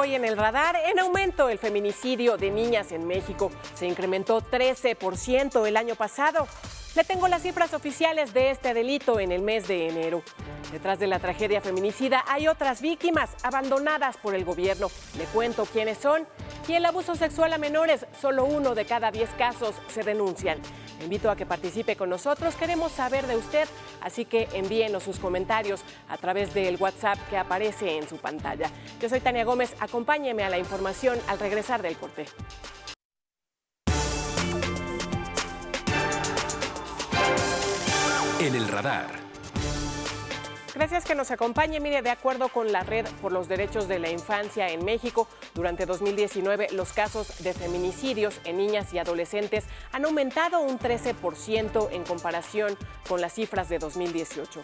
Hoy en el radar, en aumento el feminicidio de niñas en México. Se incrementó 13% el año pasado. Le tengo las cifras oficiales de este delito en el mes de enero. Detrás de la tragedia feminicida hay otras víctimas abandonadas por el gobierno. Le cuento quiénes son. Y el abuso sexual a menores, solo 1 de cada 10 casos se denuncian. Le invito a que participe con nosotros. Queremos saber de usted, así que envíenos sus comentarios a través del WhatsApp que aparece en su pantalla. Yo soy Tania Gómez. Acompáñeme a la información al regresar del corte. En el radar. Gracias que nos acompañe. Mire, de acuerdo con la Red por los Derechos de la Infancia en México, durante 2019 los casos de feminicidios en niñas y adolescentes han aumentado un 13% en comparación con las cifras de 2018.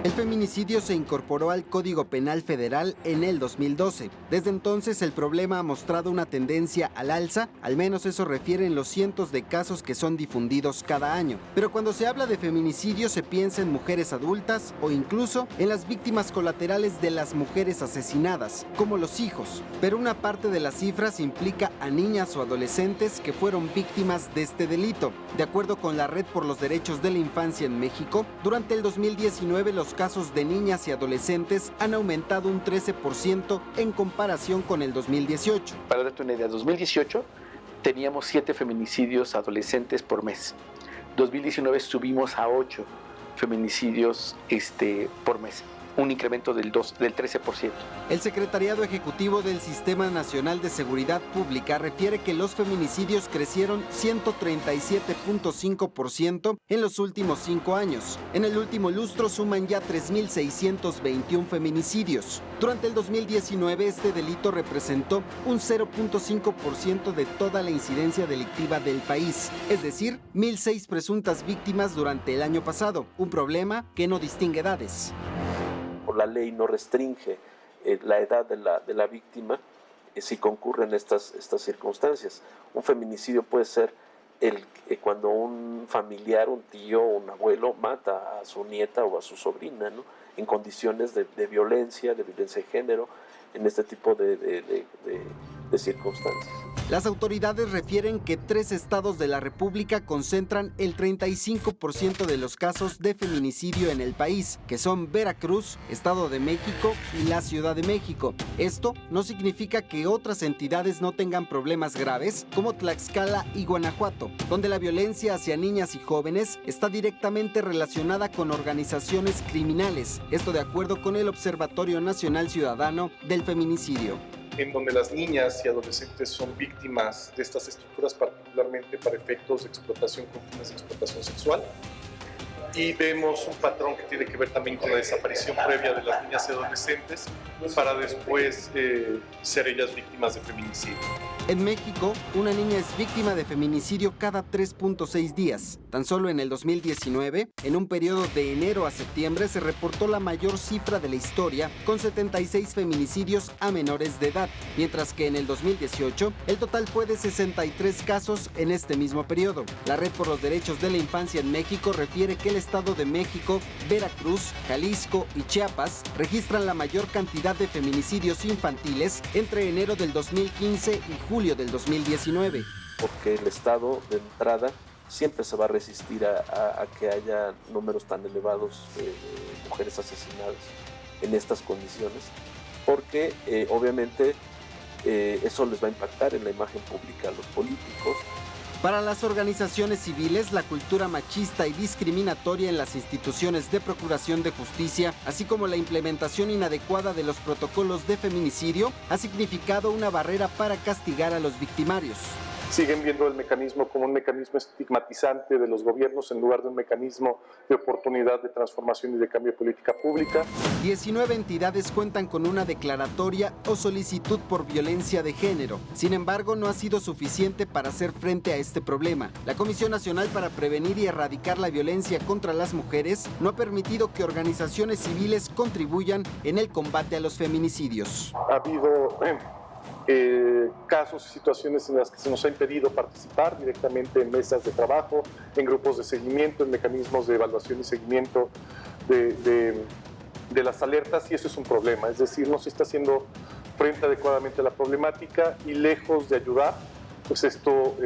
El feminicidio se incorporó al Código Penal Federal en el 2012. Desde entonces el problema ha mostrado una tendencia al alza, al menos eso refieren los cientos de casos que son difundidos cada año. Pero cuando se habla de feminicidio se piensa en mujeres adultas o incluso en las víctimas colaterales de las mujeres asesinadas, como los hijos. Pero una parte de las cifras implica a niñas o adolescentes que fueron víctimas de este delito. De acuerdo con la Red por los Derechos de la Infancia en México, durante el 2019 los casos de niñas y adolescentes han aumentado un 13% en comparación con el 2018. Para darte una idea, 2018 teníamos 7 feminicidios adolescentes por mes. 2019 subimos a 8 feminicidios por mes. Un incremento del 13%. El Secretariado Ejecutivo del Sistema Nacional de Seguridad Pública refiere que los feminicidios crecieron 137.5% en los últimos 5 años. En el último lustro suman ya 3.621 feminicidios. Durante el 2019 este delito representó un 0.5% de toda la incidencia delictiva del país, es decir, 1.006 presuntas víctimas durante el año pasado, un problema que no distingue edades. La ley no restringe la edad de la víctima si concurren estas circunstancias. Un feminicidio puede ser cuando un familiar, un tío o un abuelo mata a su nieta o a su sobrina, ¿no? En condiciones de violencia de género, en este tipo de circunstancias. Las autoridades refieren que 3 estados de la República concentran el 35% de los casos de feminicidio en el país, que son Veracruz, Estado de México y la Ciudad de México. Esto no significa que otras entidades no tengan problemas graves, como Tlaxcala y Guanajuato, donde la violencia hacia niñas y jóvenes está directamente relacionada con organizaciones criminales. Esto de acuerdo con el Observatorio Nacional Ciudadano del Feminicidio. En donde las niñas y adolescentes son víctimas de estas estructuras, particularmente para efectos de explotación con fines de explotación sexual. Y vemos un patrón que tiene que ver también con la desaparición previa de las niñas y adolescentes para después ser ellas víctimas de feminicidio. En México, una niña es víctima de feminicidio cada 3.6 días. Tan solo en el 2019, en un periodo de enero a septiembre, se reportó la mayor cifra de la historia, con 76 feminicidios a menores de edad, mientras que en el 2018, el total fue de 63 casos en este mismo periodo. La Red por los Derechos de la Infancia en México refiere que el Estado de México, Veracruz, Jalisco y Chiapas registran la mayor cantidad de feminicidios infantiles entre enero del 2015 y julio del 2019. Porque el Estado de entrada siempre se va a resistir a que haya números tan elevados de mujeres asesinadas en estas condiciones, porque obviamente eso les va a impactar en la imagen pública a los políticos. Para las organizaciones civiles, la cultura machista y discriminatoria en las instituciones de procuración de justicia, así como la implementación inadecuada de los protocolos de feminicidio, ha significado una barrera para castigar a los victimarios. Siguen viendo el mecanismo como un mecanismo estigmatizante de los gobiernos en lugar de un mecanismo de oportunidad de transformación y de cambio de política pública. 19 entidades cuentan con una declaratoria o solicitud por violencia de género. Sin embargo, no ha sido suficiente para hacer frente a este problema. La Comisión Nacional para Prevenir y Erradicar la Violencia contra las Mujeres no ha permitido que organizaciones civiles contribuyan en el combate a los feminicidios. Ha habido casos y situaciones en las que se nos ha impedido participar directamente en mesas de trabajo, en grupos de seguimiento, en mecanismos de evaluación y seguimiento de las alertas, y eso es un problema. Es decir, no se está haciendo frente adecuadamente a la problemática y lejos de ayudar, pues esto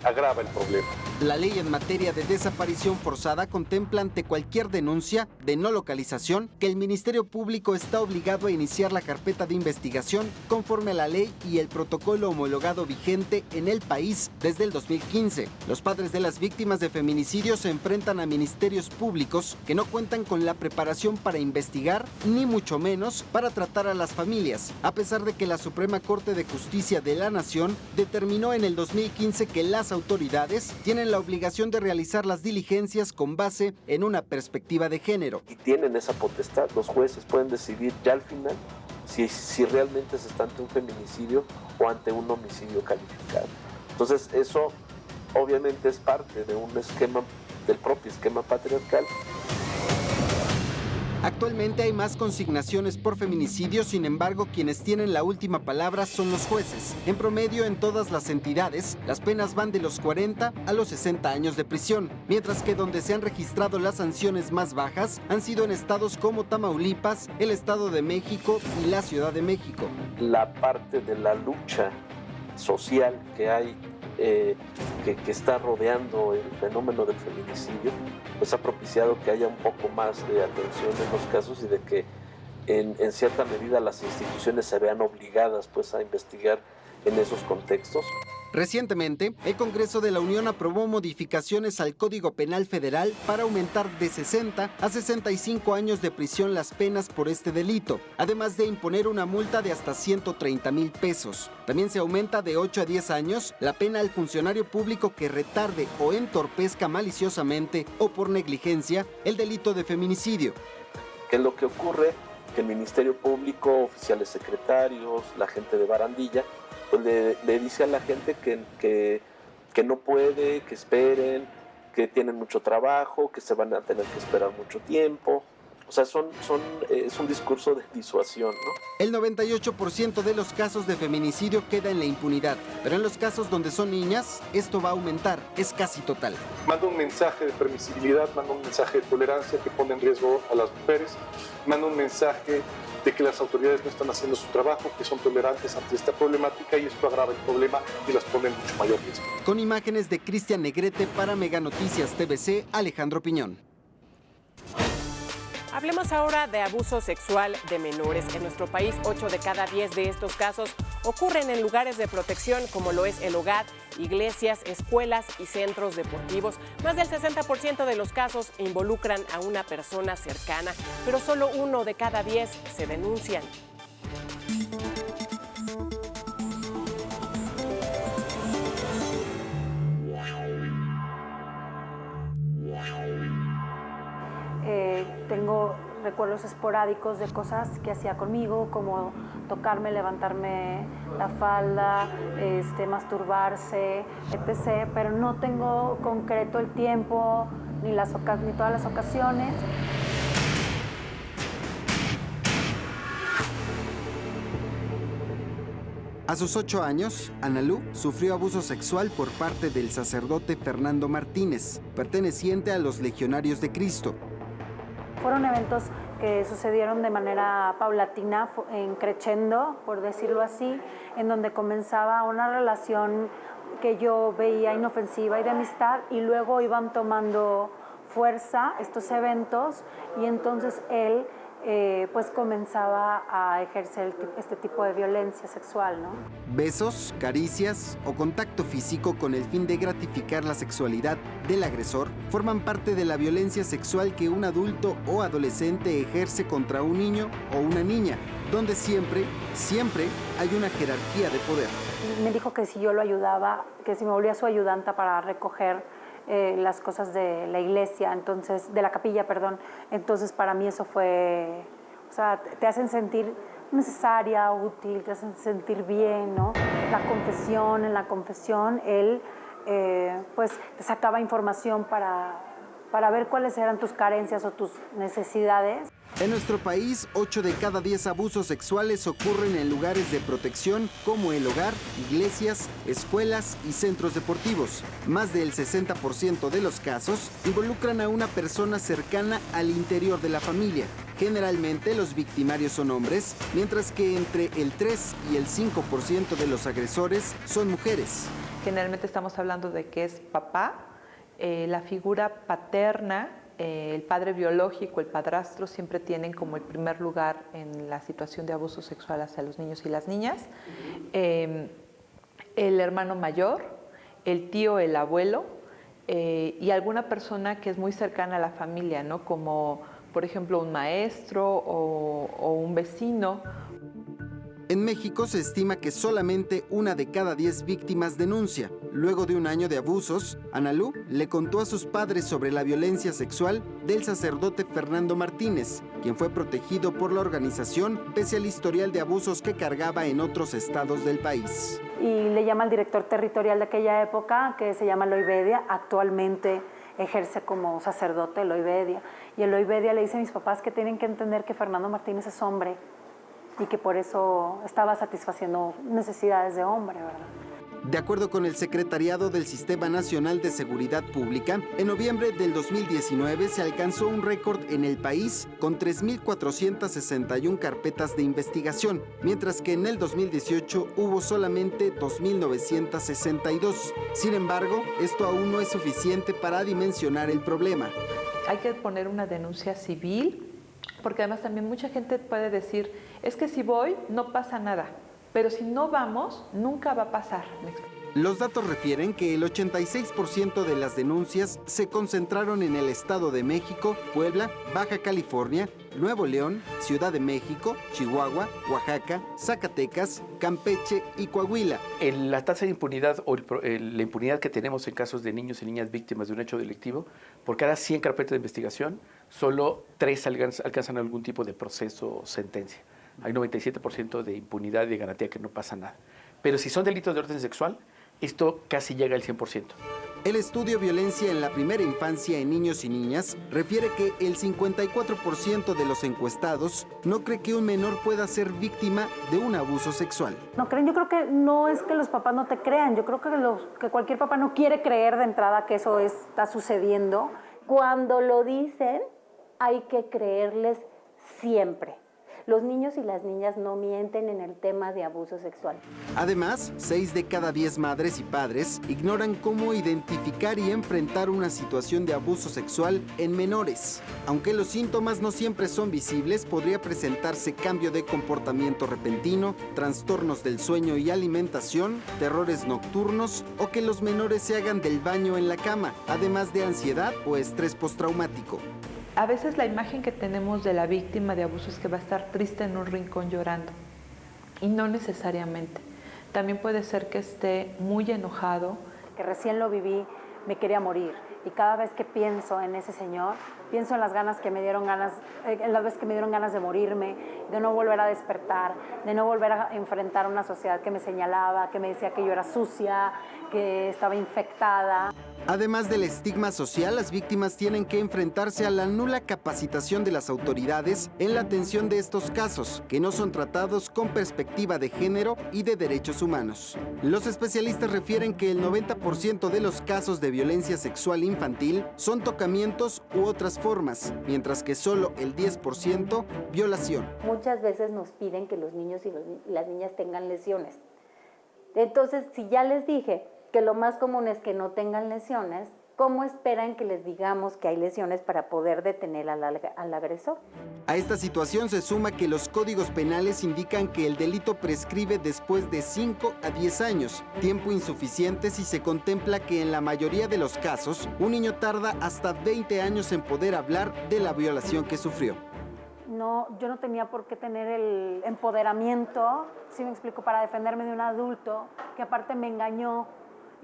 agrava el problema. La ley en materia de desaparición forzada contempla ante cualquier denuncia de no localización que el Ministerio Público está obligado a iniciar la carpeta de investigación conforme a la ley y el protocolo homologado vigente en el país desde el 2015. Los padres de las víctimas de feminicidio se enfrentan a ministerios públicos que no cuentan con la preparación para investigar, ni mucho menos para tratar a las familias, a pesar de que la Suprema Corte de Justicia de la Nación determinó en el 2015 que las autoridades tienen la obligación de realizar las diligencias con base en una perspectiva de género. Y tienen esa potestad, los jueces pueden decidir ya al final si realmente se está ante un feminicidio o ante un homicidio calificado. Entonces eso obviamente es parte de un esquema, del propio esquema patriarcal. Actualmente hay más consignaciones por feminicidio, sin embargo, quienes tienen la última palabra son los jueces. En promedio, en todas las entidades, las penas van de los 40 a los 60 años de prisión, mientras que donde se han registrado las sanciones más bajas han sido en estados como Tamaulipas, el Estado de México y la Ciudad de México. La parte de la lucha social que hay, que está rodeando el fenómeno del feminicidio, pues ha propiciado que haya un poco más de atención en los casos y de que en cierta medida las instituciones se vean obligadas pues a investigar en esos contextos. Recientemente, el Congreso de la Unión aprobó modificaciones al Código Penal Federal para aumentar de 60 a 65 años de prisión las penas por este delito, además de imponer una multa de hasta 130,000 pesos. También se aumenta de 8 a 10 años la pena al funcionario público que retarde o entorpezca maliciosamente o por negligencia el delito de feminicidio. ¿Qué es lo que ocurre? Que el Ministerio Público, oficiales secretarios, la gente de barandilla, pues le dice a la gente que no puede, que esperen, que tienen mucho trabajo, que se van a tener que esperar mucho tiempo. O sea, es un discurso de disuasión, ¿no? El 98% de los casos de feminicidio queda en la impunidad, pero en los casos donde son niñas, esto va a aumentar, es casi total. Manda un mensaje de permisibilidad, manda un mensaje de tolerancia que pone en riesgo a las mujeres, manda un mensaje de que las autoridades no están haciendo su trabajo, que son tolerantes ante esta problemática, y esto agrava el problema y las pone en mucho mayor riesgo. Con imágenes de Cristian Negrete para Mega Noticias TVC, Alejandro Piñón. Hablemos ahora de abuso sexual de menores. En nuestro país, 8 de cada 10 de estos casos ocurren en lugares de protección como lo es el hogar, iglesias, escuelas y centros deportivos. Más del 60% de los casos involucran a una persona cercana, pero solo 1 de cada 10 se denuncian. Tengo recuerdos esporádicos de cosas que hacía conmigo, como tocarme, levantarme la falda, masturbarse, etc. Pero no tengo concreto el tiempo ni todas las ocasiones. A sus 8 años, Analu sufrió abuso sexual por parte del sacerdote Fernando Martínez, perteneciente a los Legionarios de Cristo. Fueron eventos que sucedieron de manera paulatina, crescendo, por decirlo así, en donde comenzaba una relación que yo veía inofensiva y de amistad, y luego iban tomando fuerza estos eventos, y entonces él pues comenzaba a ejercer este tipo de violencia sexual, ¿no? Besos, caricias o contacto físico con el fin de gratificar la sexualidad del agresor forman parte de la violencia sexual que un adulto o adolescente ejerce contra un niño o una niña, donde siempre hay una jerarquía de poder. Me dijo que si yo lo ayudaba, que si me volvía su ayudanta para recoger las cosas de la iglesia, entonces, de la capilla, perdón. Entonces, para mí eso fue, o sea, te hacen sentir necesaria, útil, te hacen sentir bien, ¿no? En la confesión, él, pues, te sacaba información para para ver cuáles eran tus carencias o tus necesidades. En nuestro país, 8 de cada 10 abusos sexuales ocurren en lugares de protección como el hogar, iglesias, escuelas y centros deportivos. Más del 60% de los casos involucran a una persona cercana al interior de la familia. Generalmente los victimarios son hombres, mientras que entre el 3 y el 5% de los agresores son mujeres. Generalmente estamos hablando de que es papá, la figura paterna, el padre biológico, el padrastro, siempre tienen como el primer lugar en la situación de abuso sexual hacia los niños y las niñas. El hermano mayor, el tío, el abuelo y alguna persona que es muy cercana a la familia, ¿no? Como por ejemplo un maestro o un vecino. En México se estima que solamente 1 de cada 10 víctimas denuncia. Luego de un año de abusos, Analu le contó a sus padres sobre la violencia sexual del sacerdote Fernando Martínez, quien fue protegido por la organización pese al historial de abusos que cargaba en otros estados del país. Y le llama al director territorial de aquella época, que se llama Eloy Bedia, actualmente ejerce como sacerdote Eloy Bedia. Y Eloy Bedia le dice a mis papás que tienen que entender que Fernando Martínez es hombre y que por eso estaba satisfaciendo necesidades de hombre, ¿verdad? De acuerdo con el Secretariado del Sistema Nacional de Seguridad Pública, en noviembre del 2019 se alcanzó un récord en el país con 3.461 carpetas de investigación, mientras que en el 2018 hubo solamente 2.962. Sin embargo, esto aún no es suficiente para dimensionar el problema. Hay que poner una denuncia civil, porque además también mucha gente puede decir, es que si voy no pasa nada, pero si no vamos nunca va a pasar. Los datos refieren que el 86% de las denuncias se concentraron en el Estado de México, Puebla, Baja California, Nuevo León, Ciudad de México, Chihuahua, Oaxaca, Zacatecas, Campeche y Coahuila. La tasa de impunidad o la impunidad que tenemos en casos de niños y niñas víctimas de un hecho delictivo, por cada 100 carpetas de investigación, solo 3 alcanzan algún tipo de proceso o sentencia. Hay 97% de impunidad y de garantía que no pasa nada. Pero si son delitos de orden sexual, esto casi llega al 100%. El estudio Violencia en la primera infancia en niños y niñas refiere que el 54% de los encuestados no cree que un menor pueda ser víctima de un abuso sexual. No creen, yo creo que no es que los papás no te crean, yo creo que cualquier papá no quiere creer de entrada que eso está sucediendo. Cuando lo dicen, hay que creerles siempre. Los niños y las niñas no mienten en el tema de abuso sexual. Además, 6 de cada 10 madres y padres ignoran cómo identificar y enfrentar una situación de abuso sexual en menores. Aunque los síntomas no siempre son visibles, podría presentarse cambio de comportamiento repentino, trastornos del sueño y alimentación, terrores nocturnos o que los menores se hagan del baño en la cama, además de ansiedad o estrés postraumático. A veces la imagen que tenemos de la víctima de abuso es que va a estar triste en un rincón llorando, y no necesariamente. También puede ser que esté muy enojado. Que recién lo viví, me quería morir, y cada vez que pienso en ese señor, pienso en las veces que me dieron ganas de morirme, de no volver a despertar, de no volver a enfrentar una sociedad que me señalaba, que me decía que yo era sucia, que estaba infectada. Además del estigma social, las víctimas tienen que enfrentarse a la nula capacitación de las autoridades en la atención de estos casos, que no son tratados con perspectiva de género y de derechos humanos. Los especialistas refieren que el 90% de los casos de violencia sexual infantil son tocamientos u otras formas, mientras que solo el 10% violación. Muchas veces nos piden que los niños y las niñas tengan lesiones. Entonces, si ya les dije que lo más común es que no tengan lesiones, ¿cómo esperan que les digamos que hay lesiones para poder detener al agresor? A esta situación se suma que los códigos penales indican que el delito prescribe después de 5 a 10 años, tiempo insuficiente si se contempla que en la mayoría de los casos, un niño tarda hasta 20 años en poder hablar de la violación que sufrió. No, yo no tenía por qué tener el empoderamiento, si me explico, para defenderme de un adulto que aparte me engañó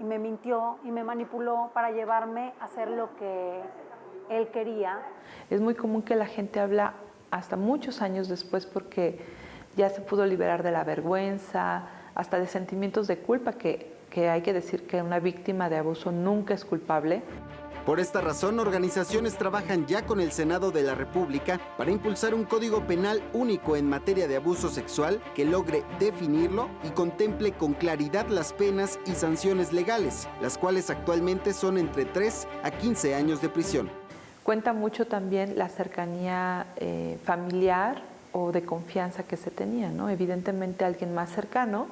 y me mintió y me manipuló para llevarme a hacer lo que él quería. Es muy común que la gente habla hasta muchos años después porque ya se pudo liberar de la vergüenza, hasta de sentimientos de culpa, que hay que decir que una víctima de abuso nunca es culpable. Por esta razón, organizaciones trabajan ya con el Senado de la República para impulsar un código penal único en materia de abuso sexual que logre definirlo y contemple con claridad las penas y sanciones legales, las cuales actualmente son entre 3 a 15 años de prisión. Cuenta mucho también la cercanía familiar o de confianza que se tenía, ¿no? Evidentemente alguien más cercano,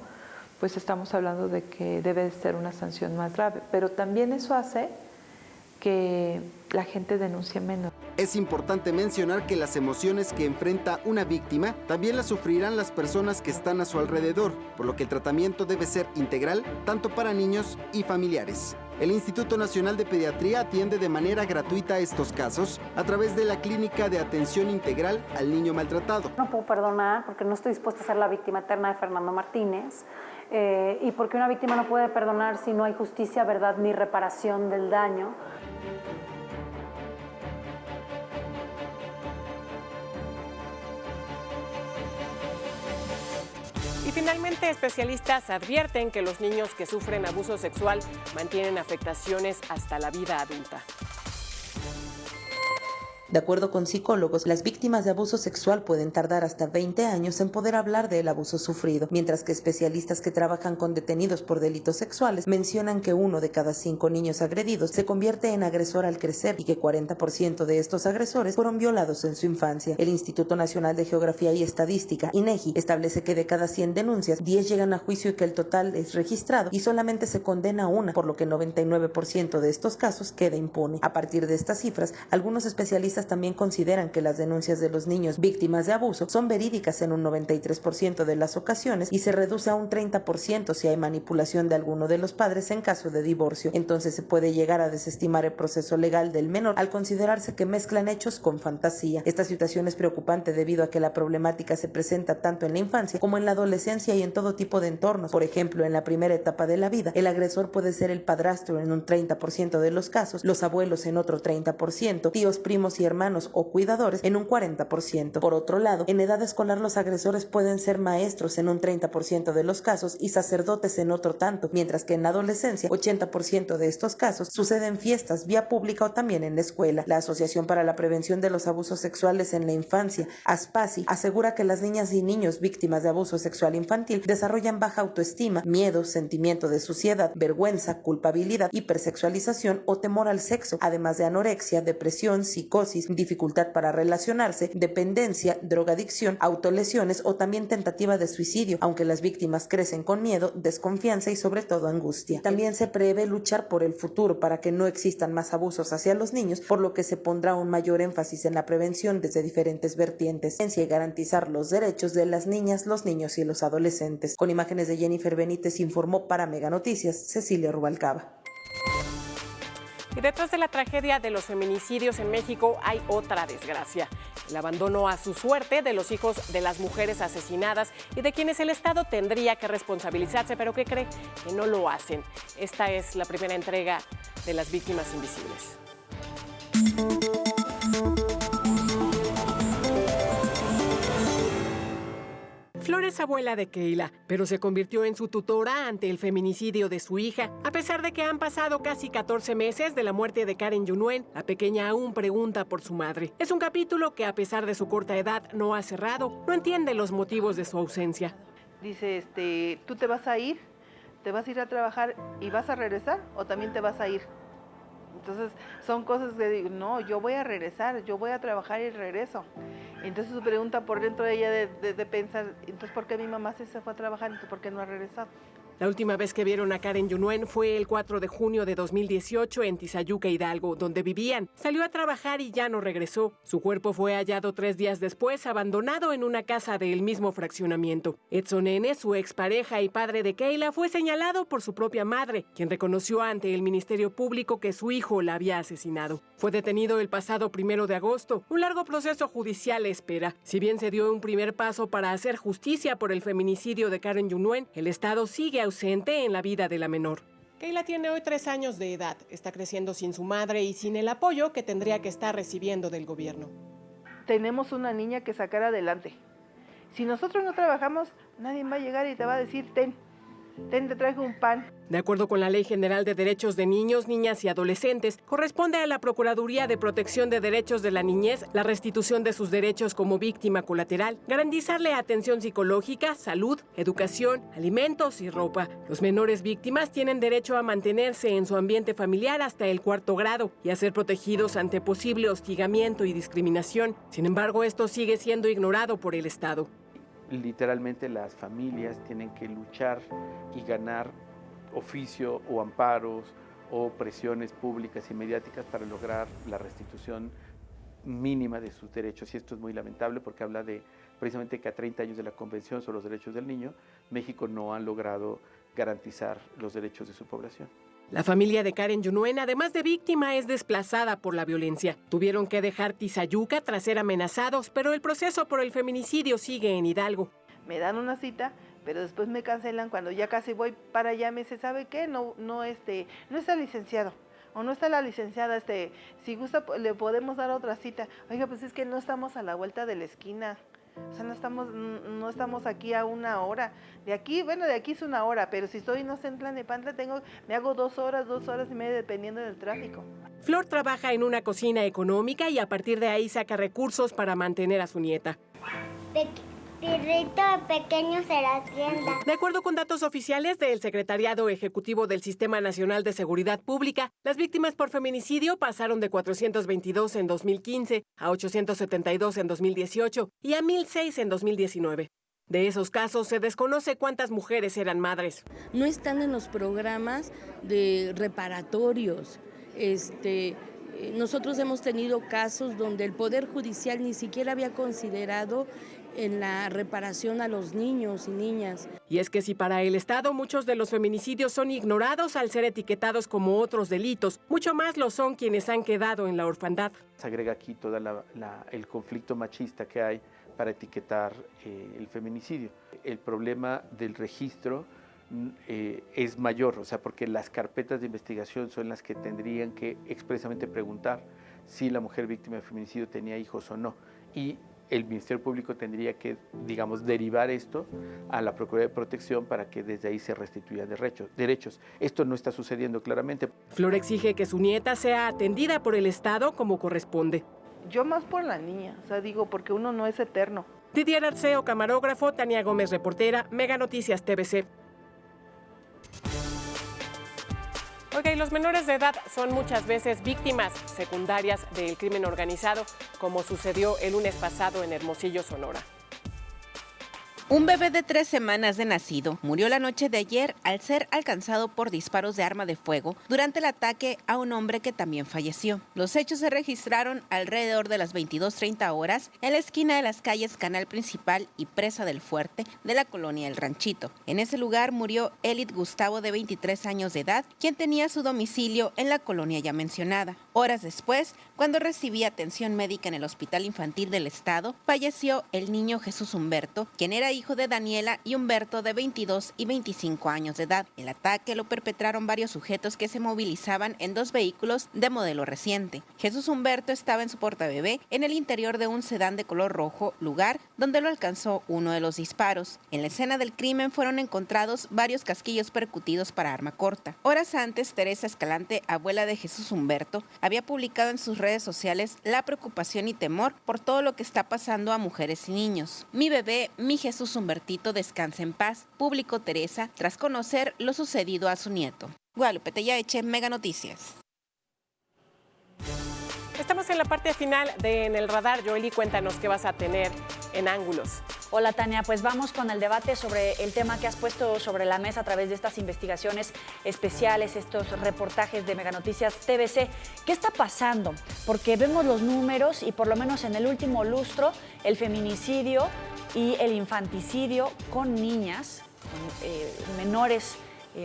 pues estamos hablando de que debe ser una sanción más grave, pero también eso hace que la gente denuncie menos. Es importante mencionar que las emociones que enfrenta una víctima también las sufrirán las personas que están a su alrededor, por lo que el tratamiento debe ser integral tanto para niños y familiares. El Instituto Nacional de Pediatría atiende de manera gratuita estos casos a través de la Clínica de Atención Integral al Niño Maltratado. No puedo perdonar porque no estoy dispuesta a ser la víctima eterna de Fernando Martínez y porque una víctima no puede perdonar si no hay justicia, verdad ni reparación del daño. Y finalmente, especialistas advierten que los niños que sufren abuso sexual mantienen afectaciones hasta la vida adulta. De acuerdo con psicólogos, las víctimas de abuso sexual pueden tardar hasta 20 años en poder hablar del abuso sufrido, mientras que especialistas que trabajan con detenidos por delitos sexuales mencionan que 1 de cada 5 niños agredidos se convierte en agresor al crecer y que 40% de estos agresores fueron violados en su infancia. El Instituto Nacional de Geografía y Estadística, INEGI, establece que de cada 100 denuncias, 10 llegan a juicio y que el total es registrado y solamente se condena 1, por lo que 99% de estos casos queda impune. A partir de estas cifras, algunos especialistas también consideran que las denuncias de los niños víctimas de abuso son verídicas en un 93% de las ocasiones y se reduce a un 30% si hay manipulación de alguno de los padres en caso de divorcio. Entonces se puede llegar a desestimar el proceso legal del menor al considerarse que mezclan hechos con fantasía. Esta situación es preocupante debido a que la problemática se presenta tanto en la infancia como en la adolescencia y en todo tipo de entornos. Por ejemplo, en la primera etapa de la vida, el agresor puede ser el padrastro en un 30% de los casos, los abuelos en otro 30%, tíos, primos y hermanos o cuidadores en un 40%. Por otro lado, en edad escolar los agresores pueden ser maestros en un 30% de los casos y sacerdotes en otro tanto, mientras que en la adolescencia 80% de estos casos suceden en fiestas, vía pública o también en la escuela. La Asociación para la Prevención de los Abusos Sexuales en la Infancia, ASPASI, asegura que las niñas y niños víctimas de abuso sexual infantil desarrollan baja autoestima, miedo, sentimiento de suciedad, vergüenza, culpabilidad, hipersexualización o temor al sexo, además de anorexia, depresión, psicosis, dificultad para relacionarse, dependencia, drogadicción, autolesiones o también tentativa de suicidio, aunque las víctimas crecen con miedo, desconfianza y sobre todo angustia. También se prevé luchar por el futuro para que no existan más abusos hacia los niños, por lo que se pondrá un mayor énfasis en la prevención desde diferentes vertientes y garantizar los derechos de las niñas, los niños y los adolescentes. Con imágenes de Jennifer Benítez informó para Mega Noticias Cecilia Rubalcaba. Y detrás de la tragedia de los feminicidios en México hay otra desgracia: el abandono a su suerte de los hijos de las mujeres asesinadas y de quienes el Estado tendría que responsabilizarse, pero que cree que no lo hacen. Esta es la primera entrega de Las Víctimas Invisibles. Flor es abuela de Keila, pero se convirtió en su tutora ante el feminicidio de su hija. A pesar de que han pasado casi 14 meses de la muerte de Karen Yunuen, la pequeña aún pregunta por su madre. Es un capítulo que, a pesar de su corta edad, no ha cerrado. No entiende los motivos de su ausencia. Dice, ¿tú te vas a ir? ¿Te vas a ir a trabajar y vas a regresar o también te vas a ir? Entonces son cosas que digo, no, yo voy a regresar, yo voy a trabajar y regreso. Entonces su pregunta por dentro de ella de pensar, entonces ¿por qué mi mamá se fue a trabajar? Entonces ¿por qué no ha regresado? La última vez que vieron a Karen Yunuen fue el 4 de junio de 2018 en Tizayuca, Hidalgo, donde vivían. Salió a trabajar y ya no regresó. Su cuerpo fue hallado 3 días después, abandonado en una casa del mismo fraccionamiento. Edson N., su expareja y padre de Keila, fue señalado por su propia madre, quien reconoció ante el Ministerio Público que su hijo la había asesinado. Fue detenido el pasado 1 de agosto. Un largo proceso judicial espera. Si bien se dio un primer paso para hacer justicia por el feminicidio de Karen Yunuen, el Estado sigue ausente en la vida de la menor. Keila tiene hoy 3 años de edad. Está creciendo sin su madre y sin el apoyo que tendría que estar recibiendo del gobierno. Tenemos una niña que sacar adelante. Si nosotros no trabajamos, nadie va a llegar y te va a decir, ten, Ten, te traigo un pan. De acuerdo con la Ley General de Derechos de Niños, Niñas y Adolescentes, corresponde a la Procuraduría de Protección de Derechos de la Niñez la restitución de sus derechos como víctima colateral, garantizarle atención psicológica, salud, educación, alimentos y ropa. Los menores víctimas tienen derecho a mantenerse en su ambiente familiar hasta el 4º grado y a ser protegidos ante posible hostigamiento y discriminación. Sin embargo, esto sigue siendo ignorado por el Estado. Literalmente las familias tienen que luchar y ganar oficio o amparos o presiones públicas y mediáticas para lograr la restitución mínima de sus derechos. Y esto es muy lamentable porque habla de precisamente que a 30 años de la Convención sobre los Derechos del Niño, México no ha logrado garantizar los derechos de su población. La familia de Karen Yunuen, además de víctima, es desplazada por la violencia. Tuvieron que dejar Tizayuca tras ser amenazados, pero el proceso por el feminicidio sigue en Hidalgo. Me dan una cita, pero después me cancelan cuando ya casi voy para allá. Me dice, ¿sabe qué? No está el licenciado o no está la licenciada. Si gusta, le podemos dar otra cita. Oiga, pues es que no estamos a la vuelta de la esquina. O sea, no estamos aquí a 1 hora. De aquí es 1 hora, pero si estoy no sé, en Tlalnepantla, me hago 2 horas y media dependiendo del tráfico. Flor trabaja en una cocina económica y a partir de ahí saca recursos para mantener a su nieta. Pirrito pequeño se la tienda. De acuerdo con datos oficiales del Secretariado Ejecutivo del Sistema Nacional de Seguridad Pública, las víctimas por feminicidio pasaron de 422 en 2015 a 872 en 2018 y a 1,006 en 2019. De esos casos, se desconoce cuántas mujeres eran madres. No están en los programas de reparatorios. Nosotros hemos tenido casos donde el Poder Judicial ni siquiera había considerado en la reparación a los niños y niñas. Y es que si para el Estado muchos de los feminicidios son ignorados al ser etiquetados como otros delitos, mucho más lo son quienes han quedado en la orfandad. Se agrega aquí todo el conflicto machista que hay para etiquetar el feminicidio. El problema del registro es mayor, o sea, porque las carpetas de investigación son las que tendrían que expresamente preguntar si la mujer víctima de feminicidio tenía hijos o no. Y el Ministerio Público tendría que, derivar esto a la Procuraduría de Protección para que desde ahí se restituyan derechos. Esto no está sucediendo claramente. Flor exige que su nieta sea atendida por el Estado como corresponde. Yo más por la niña, porque uno no es eterno. Didier Arceo, camarógrafo, Tania Gómez, reportera, Mega Noticias TVC. Oiga, y los menores de edad son muchas veces víctimas secundarias del crimen organizado, como sucedió el lunes pasado en Hermosillo, Sonora. Un bebé de 3 semanas de nacido murió la noche de ayer al ser alcanzado por disparos de arma de fuego durante el ataque a un hombre que también falleció. Los hechos se registraron alrededor de las 22:30 horas en la esquina de las calles Canal Principal y Presa del Fuerte de la colonia El Ranchito. En ese lugar murió Elid Gustavo, de 23 años de edad, quien tenía su domicilio en la colonia ya mencionada. Horas después, cuando recibía atención médica en el Hospital Infantil del Estado, falleció el niño Jesús Humberto, quien era hijo de Daniela y Humberto, de 22 y 25 años de edad. El ataque lo perpetraron varios sujetos que se movilizaban en 2 vehículos de modelo reciente. Jesús Humberto estaba en su portabebé en el interior de un sedán de color rojo, lugar donde lo alcanzó uno de los disparos. En la escena del crimen fueron encontrados varios casquillos percutidos para arma corta. Horas antes, Teresa Escalante, abuela de Jesús Humberto, había publicado en sus redes sociales la preocupación y temor por todo lo que está pasando a mujeres y niños. Mi bebé, mi Jesús Humbertito, descansa en paz, publicó Teresa tras conocer lo sucedido a su nieto. Guadalupe Tellaeche, Mega Noticias. Estamos en la parte final de En el Radar. Joely, cuéntanos qué vas a tener en Ángulos. Hola Tania, pues vamos con el debate sobre el tema que has puesto sobre la mesa a través de estas investigaciones especiales, estos reportajes de Mega Noticias TVC. ¿Qué está pasando? Porque vemos los números y por lo menos en el último lustro, el feminicidio y el infanticidio con niñas, con menores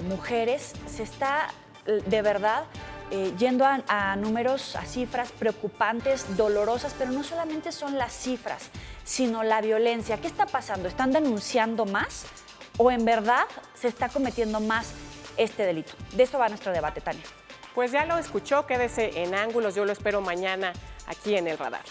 mujeres, se está de verdad yendo a números, a cifras preocupantes, dolorosas, pero no solamente son las cifras, sino la violencia. ¿Qué está pasando? ¿Están denunciando más o en verdad se está cometiendo más este delito? De eso va nuestro debate, Tania. Pues ya lo escuchó, quédese en Ángulos, yo lo espero mañana aquí en El Radar.